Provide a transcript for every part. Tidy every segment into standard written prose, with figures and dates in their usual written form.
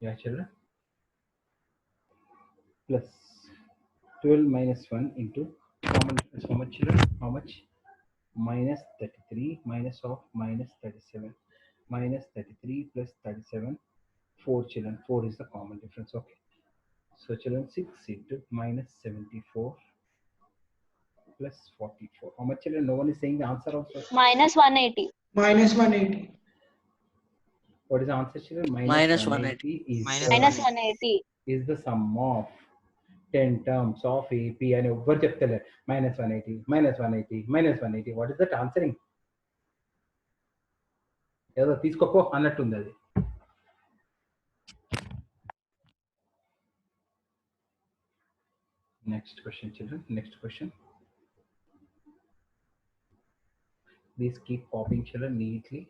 Yeah, children. Plus 12 minus 1 into common difference. How much, children? How much? Minus 33 minus of minus 37. Minus 33 plus 37. 4, children. 4 is the common difference. Okay. So children, 6 into minus 74 plus 44. How much, children? No one is saying the answer also. Minus 180. Minus 180. What is the answer, children? Minus 180 is Minus 180. is the sum of 10 terms of AP and ఎవ్వరు చెప్తలేరు -180 -180 -180. What is that answering? ఏదో తీసుకోపో అన్నట్టుంది అది. Next question, children. Next question. Please keep copying, children, neatly.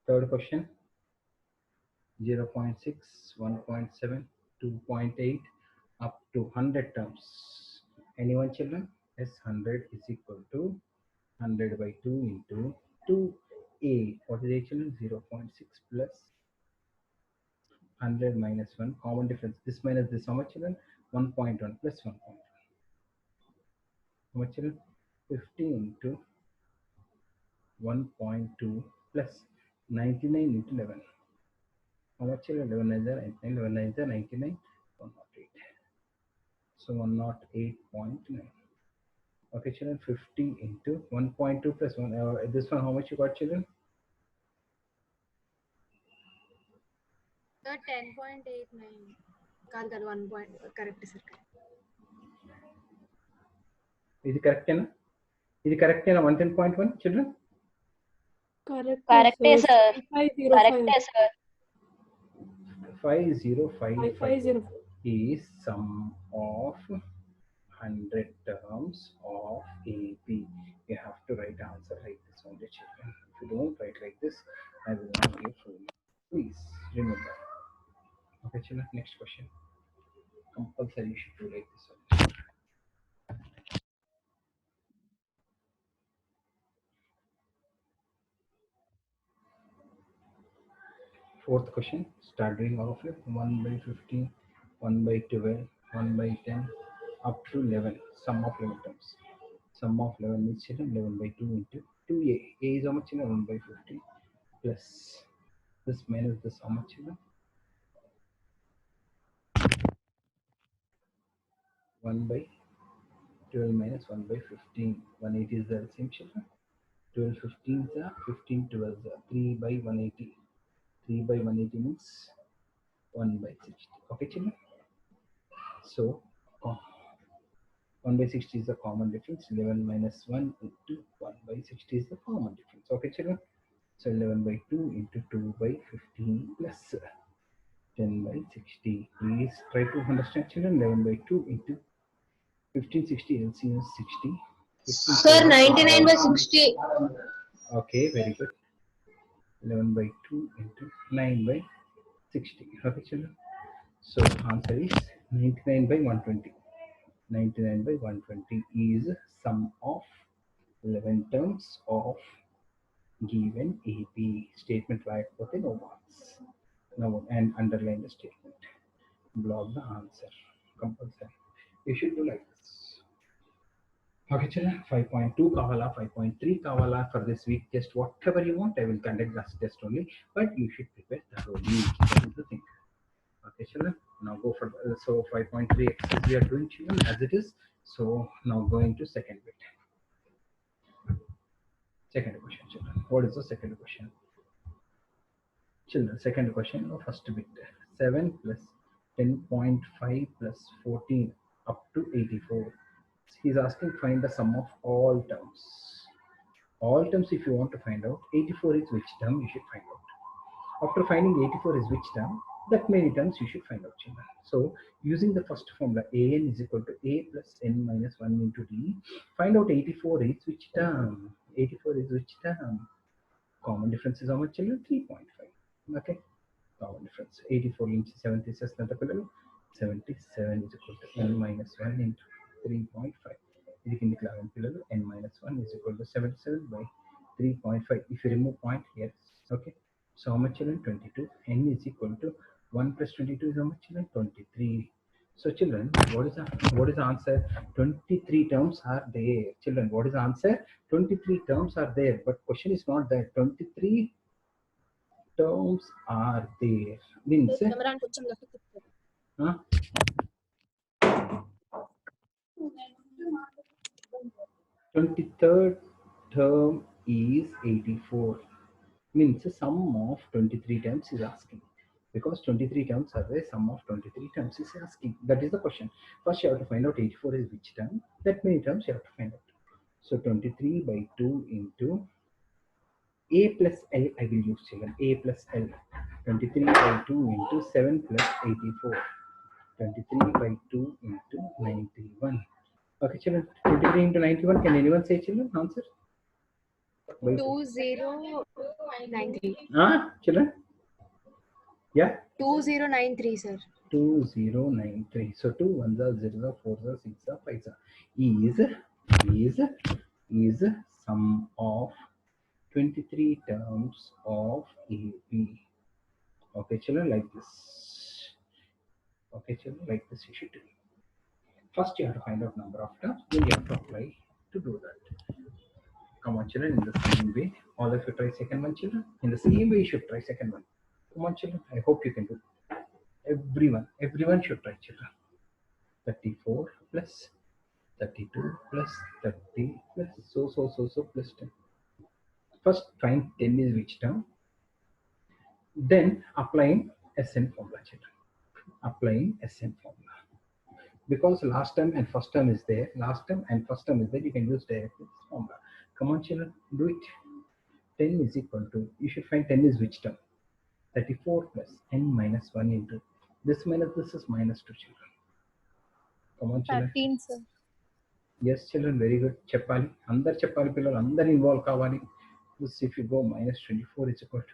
Third question. 0.6, 1.7, 2.8 up to 100 terms. Anyone, children? Yes, 100 is equal to 100 by 2 into 2a. What is it, children? 0.6 plus 100 minus 1. Common difference. This minus this. How much, children? 1.1 plus 1.1. How much, children? 50 into 1.2 plus 99 into 11. How much, children? 11 is 99. 11 is 99. 108. So 108.9. Okay, children. 50 into 1.2 plus 1. This one, how much you got, children? Sir, 10.89. Can't get 1 point. Correct, sir. Is it correct? Is it correct? 110.1, children? Correct, sir. Correct, sir. 5055 is sum of 100 terms of AP. You have to write the answer like this only, children. If you don't write like this, I will not give full. Please remember. Okay, children. Next question. Compulsory you should do like this one. Fourth question. Start doing all of it. 1 by 15, 1 by 12, 1 by 10, up to 11. Sum of 11 terms. Sum of 11 means, children, 11 by 2 into 2a. A is how much, children? 1 by 50 plus this minus this, how much, children? 1 by 12 minus 1 by 15. 180 is the same, children. 12 15s are 15 12s are 3 by 180. 3 by 180 means 1 by 60. Okay, children. So 1 by 60 is the common difference. 11 minus 1 into 1 by 60 is the common difference. Okay, children. So 11 by 2 into 2 by 15 plus 10 by 60. Please try to understand, children. 11 by 2 into 1560 LCM is 60. Sir, 99 by 60. Okay, very good. 11 by 2 into 9 by 60. Okay, children. So answer is 99 by 120. 99 by 120 is sum of 11 terms of given AP. Statement లేకపోతే no marks. No, and underline the statement. Block the answer. Compulsory. You should do like this. Okay, children. 5.2 kavala, 5.3 kavala for this week. Just whatever you want, I will conduct this test only. But you should prepare thoroughly. That is the thing. Okay, children. Now go for so 5.3 exercise we are doing, children, as it is. So now going to second bit. Second question, children. What is the second question? Children, second question of first bit. 7 plus 10.5 plus 14 up to 84. He's asking find the sum of all terms. All terms, if you want to find out, 84 is which term, you should find out. After finding 84 is which term, that many terms you should find out, children. So using the first formula, an is equal to a plus n minus 1 into d, find out 84 is which term. 84 is which term? Common difference is how much, children? 3.5. Okay, common difference. 84 into 76 77 is equal to n minus 1 into 3.5. ఇది కిందికి లాగండి పిల్లలు. n minus 1 is equal to 77 by 3.5. If you remove point here, okay. So how much, children? 22. N is equal to 1 plus 22 is how much, children? 23. So children, what is the answer? 23 terms are there. Children, what is the answer? 23 terms are there. But question is not that. 23 terms are there. Means, huh? 23rd term is 84. Means sum of 23 terms is asking. Because 23 terms are there, sum of 23 terms is asking. That is the question. First you have to find out 84 is which term. That many terms you have to find out. So 23 by 2 into A plus L I will use, children. A plus L. 23 by 2 into 7 plus 84. 23 by 2 into 91. Okay, children. 23 into 91. Can anyone say, children? Answer? By 2093. children? Yeah? 2093, sir. 2093. So 2 1s are 0s are 4s are 6s are 5s are is sum of 23 terms of AP. Okay, children, like this. Okay, children, like this you should do. First you have to find out number of terms, then you have to apply to do that. Come on, children, in the same way. All of you try second one, children. In the same way you should try second one. Come on, children. I hope you can do. Everyone should try, children. 34 plus 32 plus 30 plus so plus 10. First find 10 is which term, then applying SN formula, children. Applying SN formula. Because last term and first term is there, you can use directly this formula. Come on, children, do it. 10 is equal to, you should find 10 is which term? 34 plus n minus 1 into this minus this is minus 2, children. Come on, children. 13, sir. Yes, children, very good. Cheppali. Andar cheppali pillalu, andar involve kavali. This if you go minus 24 is equal to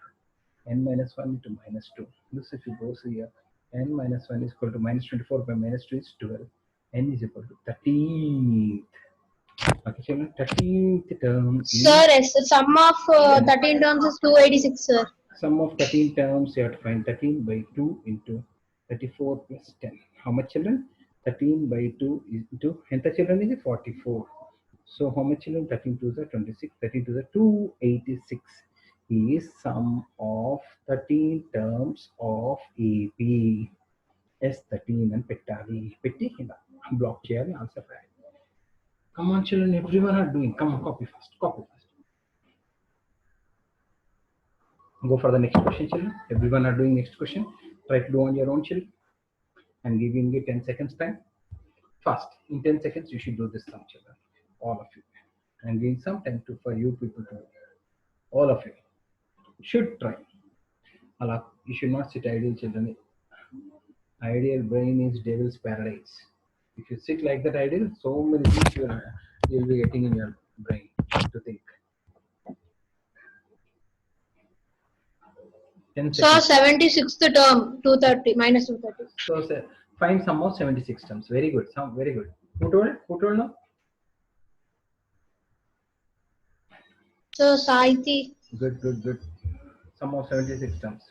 n minus 1 into minus 2. This if you go here, n minus 1 is equal to minus 24 by minus 2 is 12. N is equal to 13th. Okay, children, 13th term is... Sir, yes, the sum of 13 terms is 286, sir. Sum of 13 terms, you have to find 13 by 2 into 34 plus 10. How much, children? 13 by 2 is into, enter, children, is 44. So how much, children? 13 2s are 26, 13 2s are 286 is sum of 13 terms of AP. S13 and Pettali. Petti block chair answer right. Come on, children, everyone are doing. Come on, copy fast. Go for the next question, children. Everyone are doing next question. Try to do on your own, children. I'm giving you 10 seconds time. Fast. In 10 seconds, you should do this sum, children. All of you. I'm giving some time for you people to do. All of you should try. Allah, you should not sit idle, children. Ideal brain is devil's paradise. If you sit like that idle, so many things you'll be getting in your brain to think. 10 So seconds. 76th term, 230, minus 230. So find sum of 76 terms. Very good. Very good. Who told now? So Saiti. Good. Sum of 76 terms.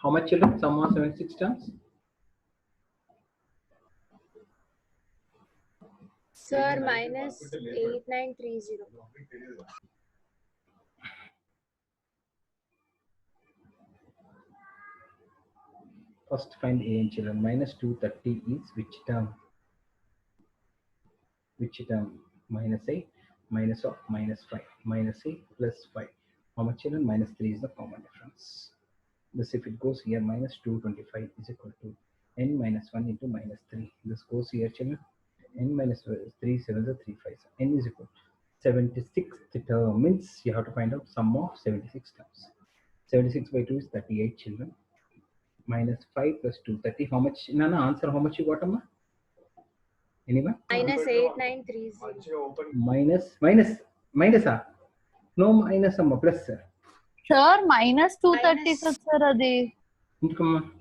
How much, children? Sum of 76 terms? Sir, minus 8930. First find A in, children. Minus 230 is which term? Minus A, minus of minus 5. Minus A plus 5. How much, children? Minus 3 is the common difference. This if it goes here, minus 225 is equal to n minus 1 into minus 3. This goes here, children. N minus 3 7 is 3 5. N is equal to 76th term means you have to find out sum of 76 terms. 76 by 2 is 38, children. Minus 5 plus 2, 30. How much? Nana, answer how much you got, Amma? Anyone? Minus 8930. Minus no minus Amma, plus sir. Sir, minus 230 sir adi. Come on.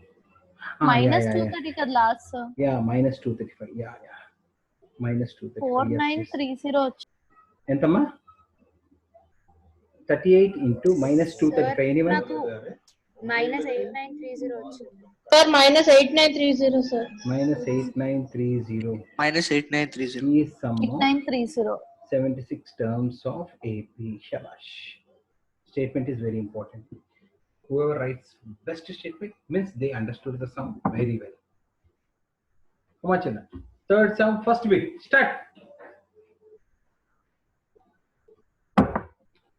Minus 230 kad last sir. Yeah, minus 235. Yeah. minus 235. Four Yes, nine yes. Three zero ఎంతమ్మా 38 into minus 235. Anyone? నాకు -8930 వచ్చింది. Sir, minus 8930, sir. Minus 8930 -8930. is sum of 8930. 76 terms of AP. Shabash. Statement is very important. Whoever writes best statement means they understood the sum very well. Come on, children. Third sum, first bit. Start.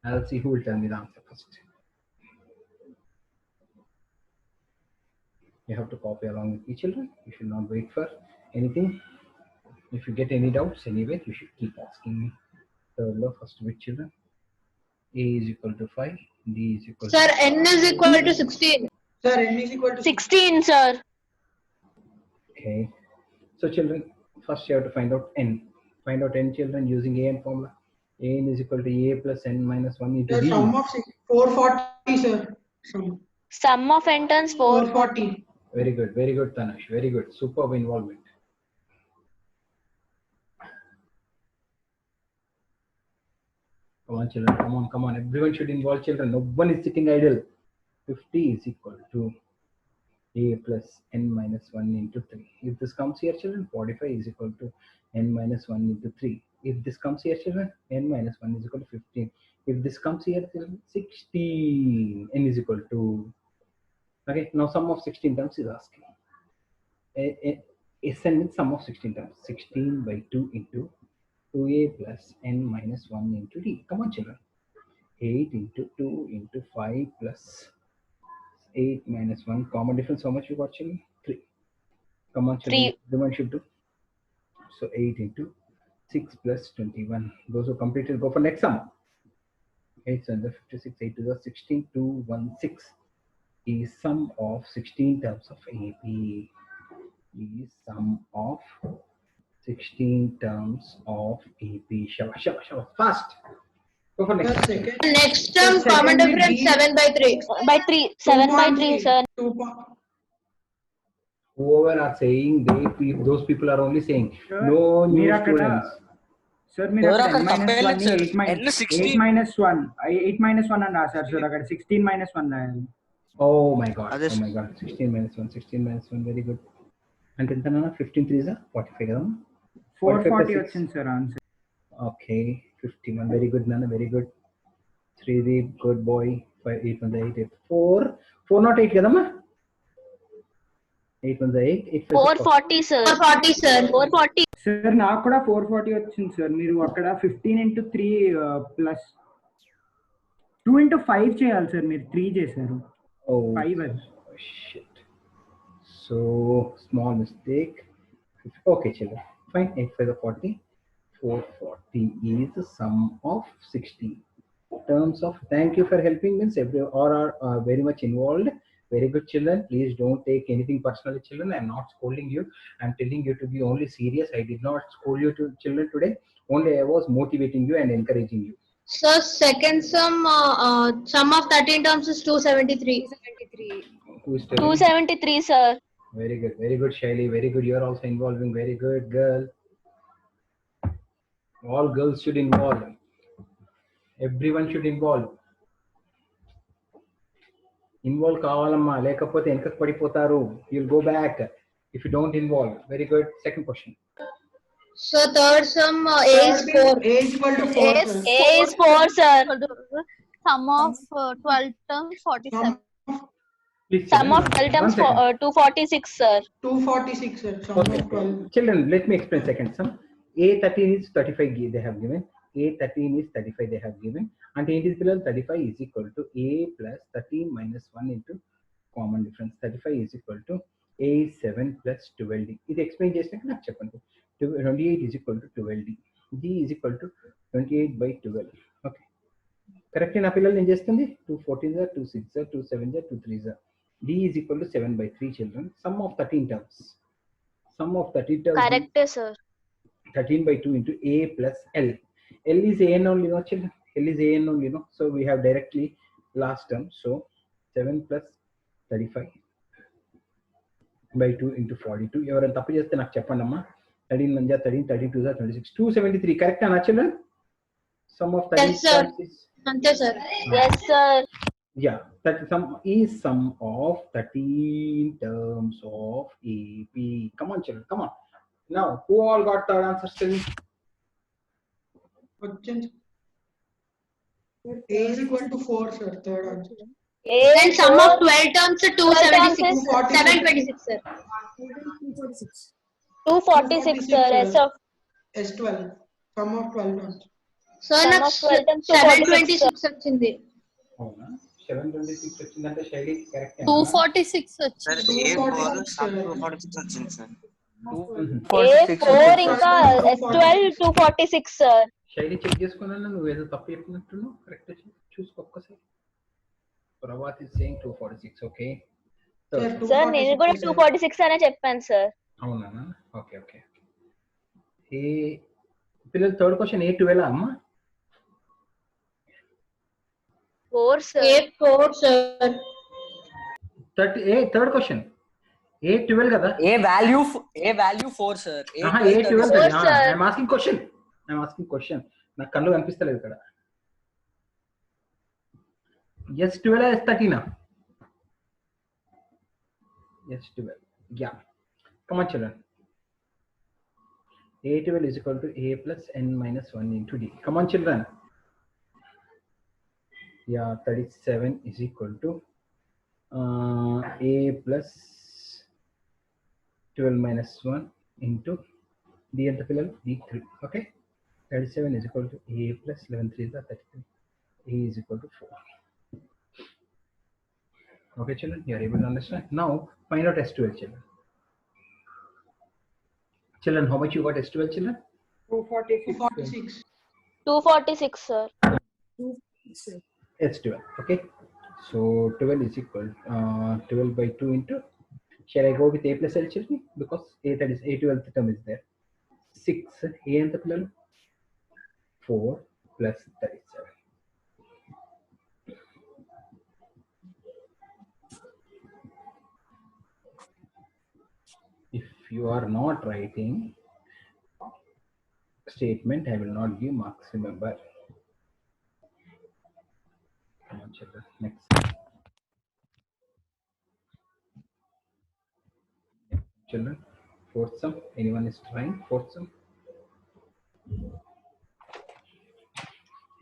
I'll see who will tell me the answer first. You have to copy along with me, children. You should not wait for anything. If you get any doubts anyway, you should keep asking me. Third law, first bit, children. A is equal to 5. D is equal Sir, to n is equal to 16. Sir, n is equal to 16, sir. Okay. So, children, first you have to find out n. Find out n, children, using an formula. An is equal to a plus n minus 1 into the d. sum of 440, sir. Sum of n turns 440. Very good, Tanash. Very good. Superb involvement. Come on, children. Come on. Everyone should involve, children. No one is sitting idle. 50 is equal to a plus n minus 1 into 3. If this comes here, children, 45 is equal to n minus 1 into 3. If this comes here, children, n minus 1 is equal to 15. If this comes here, children, 16. N is equal to. Okay, now sum of 16 terms is asking. Sn means sum of 16 terms. 16 by 2 into 2a plus n minus 1 into d. Come on, children. 8 into 2 into 5 plus 8 minus 1. Common difference, how much you got, children? 3. Come on, children. 3. Everyone should do. So 8 into 6 plus 21. Those who completed, go for next sum. 8 and the 56, 8 to the 16, 216 is sum of 16 terms of AP. Is sum of 16 terms of AP. Shabash. Fast. Go for next. The second. Next term, The common second difference will be 7 by 3. By 3. 7 by 3, sir. 2. Whoever are saying, those people are only saying Sir, no new మీరు అక్కడ students. Sir మీరు ఎవరు అక్కడ అక్కడ n minus 1 తప్పేలేదు ని sir. 8 minus 1 అని రాశారు sir అక్కడ 16 minus 1 రాయాలి. Oh my god. Others. Oh my god. 16 minus 1. 16 minus 1. Very good. And then 15 3 is 45 కదా 440 వచ్చింది sir answer. Okay. 51. Very good, Nana. Very good. 3 good boy. 5 8 1 8 4 408 కదమ్మా 8 1 8 8 440, sir. 440, sir. 440. సార్ నాకు కూడా 440 వచ్చింది సార్. మీరు అక్కడ 15 into 3 ప్లస్ 2 into 5 చేయాలి sir. మీరు 3 చేశారు. Oh, 5 అది. shit. So small mistake. Okay, children. Fine. 8 5 40. 440 is the sum of 16 terms of. Thank you for helping. Means all are very much involved. Very good, children. Please don't take anything personally, children. I'm not scolding you. I'm telling you to be only serious. I did not scold you, children, today. Only I was motivating you and encouraging you. So, second sum of 13 terms is 273. 73. Who is telling? 273, sir. Very good, Shaili. Very good. You're also involving. Very good, girl. All girls should involve. Everyone should involve. Involve కావాలమ్మా లేకపోతే వెనకకు పడిపోతారు. You'll go back if you don't involve. Very good. Second question. So, third sum A is 4. A is equal to 4. A sir. A is 4, sir. Sum of 12 terms 47. Please, Sum of 12 terms 246, sir. 246, sir. Sum of 12. Children, let me explain second sum. A13 is 35 they have given. A13 is 35 they have given. And it is below 35 is equal to A plus 13 minus 1 into common difference. 35 is equal to A7 plus 12D. It explains just like that. 28 is equal to 12D. D is equal to 28 by 12. Okay. Correct in appeal in just 2 14s are 2 6s are 2 7s are 2 3s are. D is equal to 7 by 3, children. Sum of 13 terms. Sum of 13 terms. Correct, sir. 13 by 2 into A plus L. L is AN only, no, children. L is AN only, no. So we have directly last term. So 7 plus 35 by 2 into 42. ఎవరైనా తప్పు చేస్తే నాకు చెప్పండి అమ్మా. 13 1 13, 13 2 26. 273. Correct, Anna children? Sum of 13 Yes, sir. terms is Ante, sir. Yes, sir. yeah. That sum of 13 terms of AP. Come on, children. Come on. Now, who all got third answer still? Question. A is equal to 4, sir. Third answer. Then sum of 12 terms is 276. 246. 726, sir. 246, sir. S of S12. Sum of 12 terms. Sir, Sum నాకు of 12 terms 726 వచ్చింది. అవునా 726 వచ్చిందంటే శైలి correct 246 sir వచ్చింది. ఏ 246, four sir. 246 వచ్చింది sir. A4 ఇంకా S12 246, sir. శైలి check చేసుకున్నా నువ్వు ఏదో తప్పు చెప్పినట్టున్నావు కరెక్ట్ చూసుకో ఒక్కసారి Prabhat is saying 246 okay Sir, sir నేను కూడా 246, sir. 246 అనే చెప్పాను, సార్. అవునా ఓకే ఓకే ఏ పిల్లలు థర్డ్ క్వశ్చన్ A12 అమ్మా 4, sir. A4, sir. 30 third question A12 కదా A value 4 sir. A12 Four, sir. I'm asking question నాకు కళ్ళు కనిపిస్తలేదు ఇక్కడ S12 S13 S12 yeah come on children A12 is equal to A plus n minus 1 into D. Come on children. Yeah, 37 is equal to A plus 12 minus 1 into D and the pillar D3. Okay. 37 is equal to A plus 11 3 is 33. A is equal to 4. Okay children, you are able to understand. Now find out S12 children. Children, how much you got S12 children? 246. 246, sir. S12. Okay. So 12 is equal 12 by 2 into. Shall I go with A plus L children? Because A that is A12th term is there. 6 A and the plural 4 plus 37. If you are not writing statement, I will not give marks. Remember. Come on, children. Next. Children, fourth sum. Anyone is trying fourth sum?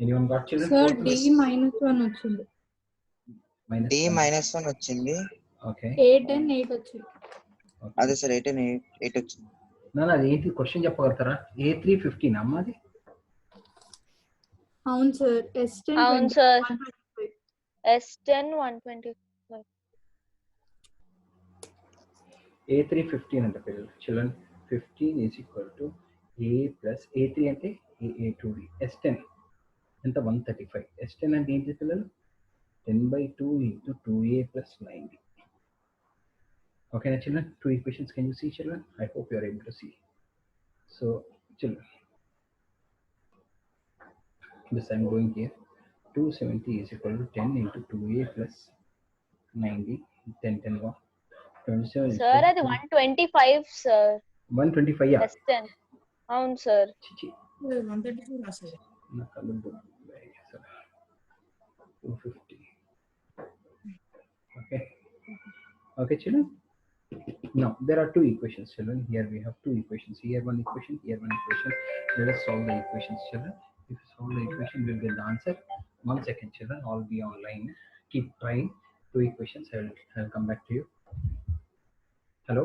Anyone got children? Sir, Fourth D sum? minus 1 వచ్చింది. Minus D one. minus 1 వచ్చింది. Okay. 8 and 8 వచ్చింది. అదే sir 8 వచ్చింది. నా ఏంటి question చెప్పగలుగుతారా A315 అమ్మా అది అవును సార్. S10 అవును, 20, sir. 125. S10 120. A315 అంటే పిల్లలు children 15 is equal to A plus A3 అంటే A2D S10 ఎంత 135 S10 అంటే ఏంటి పిల్లలు 10/2 into 2A plus 9D. Okay, now children, two equations can you see children? I hope you are able to see. So children, this I am going here. 270 is equal to 10 into 2A plus 9D. 10 1. 27 is Sir, equal అది to 125, sir. 125 yeah. S10. అవును, sir. Chichi. Nakalundu. 250. Okay. Okay, children. Now there are two equations, children. Here we have two equations. Here one equation, here one equation. Let us solve the equations, children. If you solve the equation, we'll get the answer. 1 second, children. I'll be online. Keep trying. Two equations. I'll come back to you. Hello.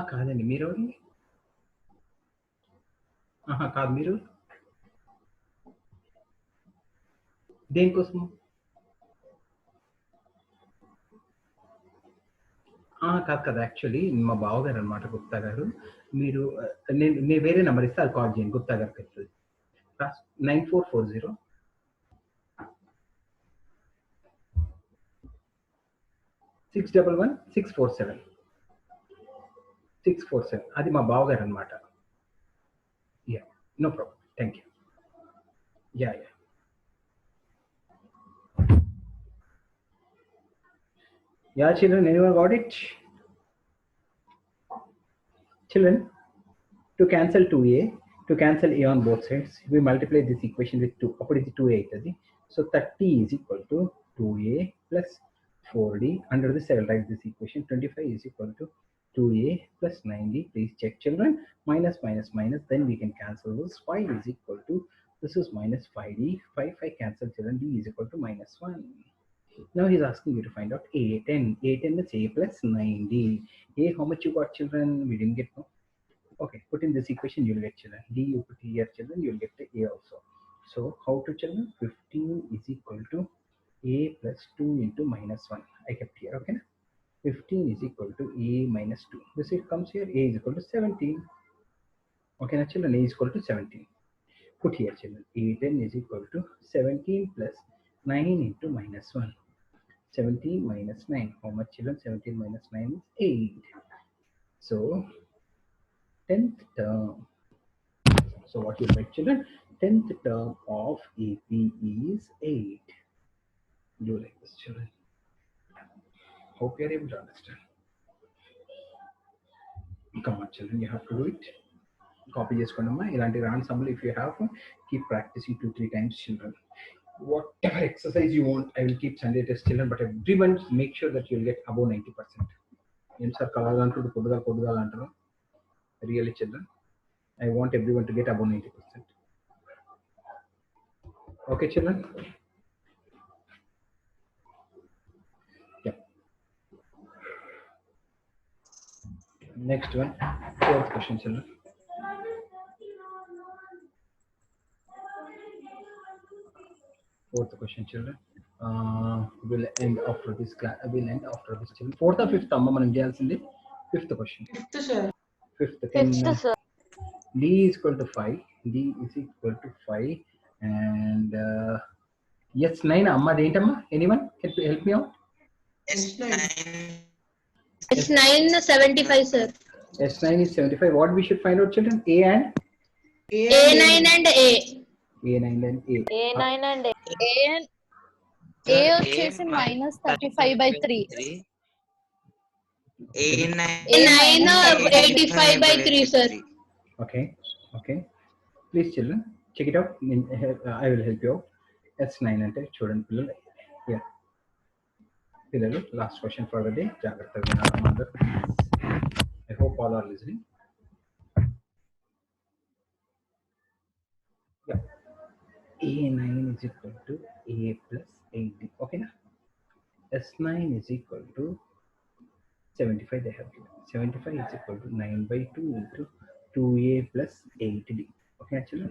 కాదండి మీరు కాదు మీరు దేనికోసం కాదు కదా actually మా బావగారు అనమాట గుప్తా గారు మీరు నేను వేరే నెంబర్ ఇస్తే అది కాల్ చేయండి గుప్తా గారికి వస్తుంది 9440 611 647 అది మా బావగారు అనమాట yeah no problem thank you yeah Yeah, children, anyone got it? Children, to cancel 2a, to cancel a on both sides, we multiply this equation with 2. What is 2a? So 30 is equal to 2a plus 4d. Under this, I will write this equation. 25 is equal to 2a plus 9d. Please check, children. Minus, minus, minus. Then we can cancel this. 5 is equal to, this is minus 5d. 5 cancel, children. D is equal to minus 1. Now he's asking you to find out a10. A10 is a plus 9d. A, how much you got, children? We didn't get no. Okay, put in this equation, you'll get, children. D you put here, children, you'll get the A also. So how to, children? 15 is equal to A plus 2 into minus 1. I kept here, okay? 15 is equal to A minus 2. This it comes here, A is equal to 17. Okay, now children, A is equal to 17. Put here, children. A10 is equal to 17 plus 9 into minus 1. 17 minus 9. How much, children? 17 minus 9 is 8. So 10th term. So what you write, children? 10th term of AP is 8. Do like this, children. Hope you are able to understand. Come on, children, you have to do it. Copy చేసుకున్నామా ఇలాంటి రాని సమ్ములు if you have, keep practicing 2-3 times, children. Whatever exercise you want, I will keep Sunday test, children, but everyone make sure that you'll get above 90%. ఏం sir కలగా అంటారు పొద్దుగా అంటారు? Really, children, I want everyone to get above 90%. Okay, children? Yeah. Next one, 4th question, children. Fourth question, children. Will end after this class. Will end after this, children. 4th or 5th, amma manam cheyalsindi? 5th question. 5th, sir. 5th. Fifth, sir. D is equal to 5. D is equal to 5. And yes, 9. Amma, dentama? Anyone? Help me out. S9. S9 75, sir. S9 is 75. What we should find out, children? A and A9 and A. A9 and A. A9 and A వచ్చేసి minus 35/3. A9 A9 85/3, sir. Okay. Okay. Please, children, check it out. I will help you out. S9 అంటే చూడండి పిల్లలు. Yeah. పిల్లలు, last question for the day. జాగ్రత్తగా వినాలి అందరూ. I hope all are listening. Yeah. A9 is equal to A plus 8D. Okay, na? S9 is equal to 75. They have given 75 is equal to 9/2 into 2A plus 8D. Okay, actually.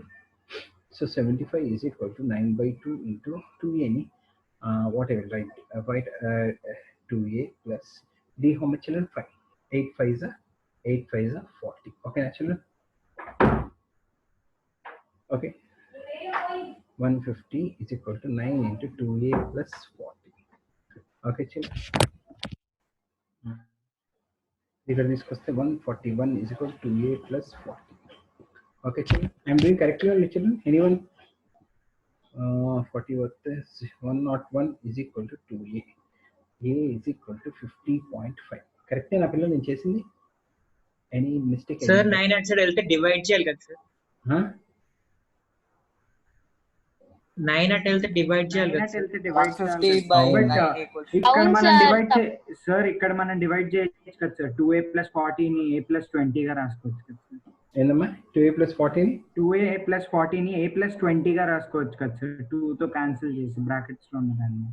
So 75 is equal to 9/2 into 2A. What I will write? Write 2A plus D. How much, children? 5. 8 5s are 40. Okay, actually. Okay. 150 is equal to 9 into 2A plus 40. Okay, children. Here this question 141 is equal to 2A plus 40. Okay, children. I am doing correctly only, children. Anyone? 40 versus 101 is equal to 2A. A is equal to 50.5. Correct na pillar నేను చేసింది? Any mistake? Sir, 9 at side వెళ్తే divide చేయాలి కదా sir? 9 at వెళ్తే divide చేయాలి కదా sir? 150 by 9 equals ఇక్కడ అవును మనం సార్. డివైడ్ సార్ ఇక్కడ మనం డివైడ్ చేయొచ్చు కదా సార్. 2A plus 40 ని A plus 20 గా రాసుకోవచ్చు కదా సార్. ఏందమ్మా 2A plus 40 ని 2A plus 40 ని A plus 20 గా రాసుకోవచ్చు కదా సార్. 2 తో క్యాన్సిల్ చేసి బ్రాకెట్స్ లో ఉన్నదాన్ని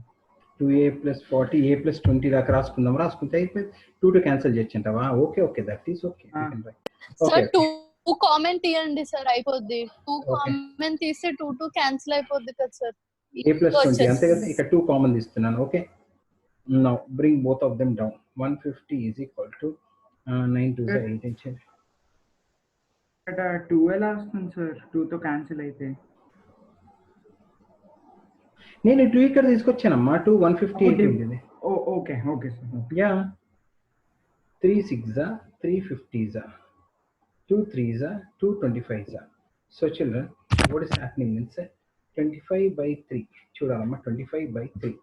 2A plus 40 A plus 20 దాకా రాసుకుంటే అయిపోయింది. 2 తో క్యాన్సిల్ చేయొచ్చు అంటావా? Okay okay, that is okay. Sir 2 common తీయండి సార్, అయిపోద్ది. 2 కామన్ తీస్తే 2 క్యాన్సిల్ అయిపోద్ది కదా సార్. A plus 20 అంతే కదా. ఇక్కడ 2 కామన్ తీస్తున్నాను. Okay, now bring both of them down. 150 is equal to 9 2 is 8. ఇక్కడ 2 ఎలా వస్తుంది సార్? 2 తో క్యాన్సిల్ అయితే నేను 2 ఇక్కడ తీసుకొచ్చానమ్మా. 2 150 అయిపోయింది. Okay okay sir. Yeah 3 6 3 50 2 3s 2 25s. So children, what is happening means 25/3 చూడాలమ్మా. 25/3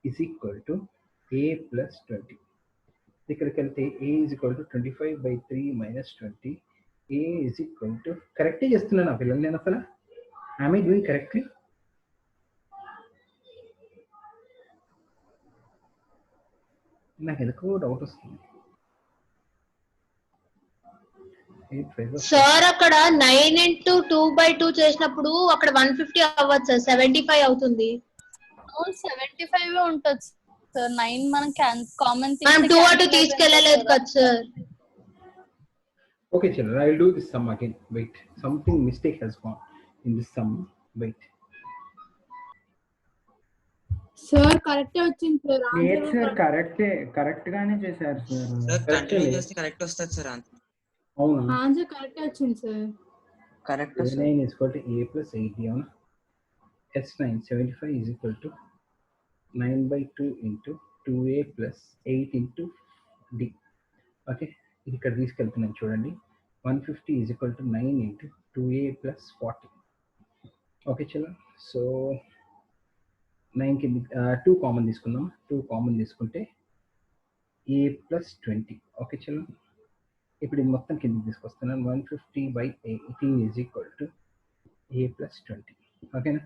is equal to A plus 20. ఇక్కడికి వెళ్తే a is equal to 25/3 minus 20. a is equal to కరెక్టే చేస్తున్నాను ఆ పిల్లలు నేను అసలు am I doing correctly? నాకు ఎందుకో డౌట్ వస్తుంది. సార్ అక్కడ 9 into 2/2 చేసినప్పుడు అక్కడ 150 అవ్వచ్చు సార్ 75 అవుతుంది. 75 ఉంటుంది సార్. 9 మనం కామన్ మనం 2 అటు తీసుకెళ్ళలేదు కదా sir. Okay, children, I will do this sum again. Wait, something mistake has gone in this sum. Wait. Sir కరెక్టే వచ్చింది సార్. లేదు సార్ కరెక్ట్ గానే చేశారు సార్. సార్ కంటిన్యూ చేస్తే కరెక్ట్ వస్తుంది సార్ అవునా? ఆన్సర్ కరెక్టే వచ్చింది sir. Correct S9 is equal to a plus 80 అవునా? S9 75 is equal to 9/2 into 2a plus 8 into d. Okay, ఇది ఇక్కడ తీసుకెళ్తున్నాను చూడండి. 150 is equal to 9 into 2a plus 40. Okay, children. So 9 కి 2 కామన్ తీసుకుందాం. 2 కామన్ తీసుకుంటే a plus 20. Okay children. ఇప్పుడు ఇది మొత్తం కిందకి తీసుకొస్తున్నాను. 150/18 is equal to a plus 20. ఓకేనా?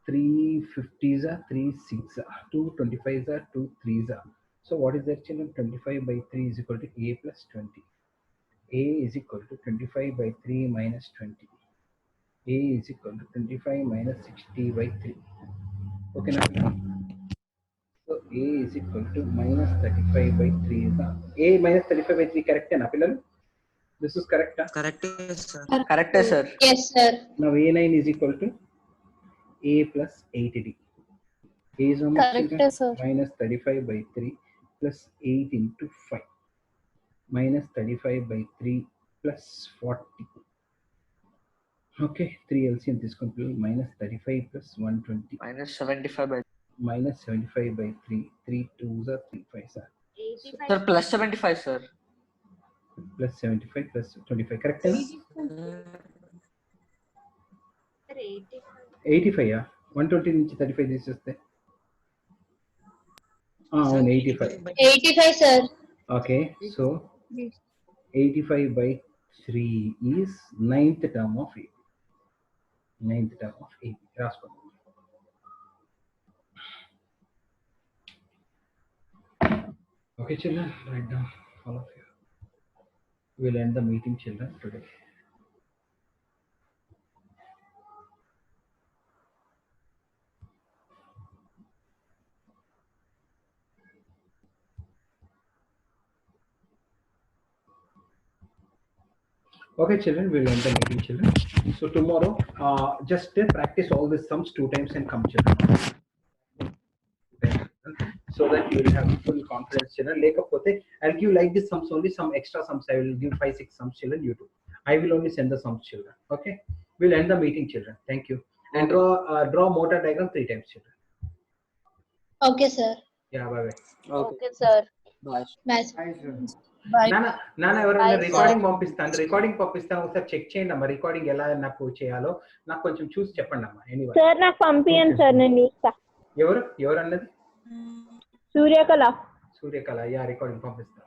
350s are 3 6s are 2 25s are 2 3s are. So what is that children? 25/3 is equal to a plus 20. a is equal to 25/3 minus 20. a is equal to 25 minus 60/3. Okay now. So a is equal to minus 35/3 is the a minus 35/3 correct na pillalu? This is correct huh? Correct sir. కరెక్టే sir. yes sir. Now a9 is equal to a plus 80d. a is how much? Correct, sir. Minus 35/3 plus 8 into 5 minus 35/3 plus 40. Okay, 3 LCM తీసుకుంటే minus 35 plus 120 -75/3 minus 75/3. 3 2s are 3 5s are sir +75 sir. plus 75 plus 25 correct है 85 या 120 నుంచి 35 తీసేస్తే అవును 85 sir. okay so 85/3 is 9th term of a. 9th term of a రాసుకోండి. Okay children, write down all of you. We'll end the meeting children today. Okay children, we'll end the meeting children. So tomorrow just practice all the sums 2 times and come children. So that you will have full confidence children. Lekapothe I'll give like this sums only, some extra sums I will give 5 6 sums children you do. I will only send the sums children. Okay, we'll end the meeting children. Thank you. And draw motor diagram 3 times children. okay sir. Yeah, bye bye. Okay sir. Bye. bye sir. Hi, sir. Bye. నాన్న ఎవరైనా Bye, recording పంపిస్తాను ఒకసారి check చేయండి అమ్మా. Recording ఎలా నాకు చేయాలో నాకు కొంచెం చూసి చెప్పండి అమ్మా. ఎనీవే సార్ నాకు పంపియండి సార్, నేను చూస్తా. ఎవరు అన్నది? సూర్యకళ. సూర్యకళ. యా రికార్డింగ్ పంపిస్తాను.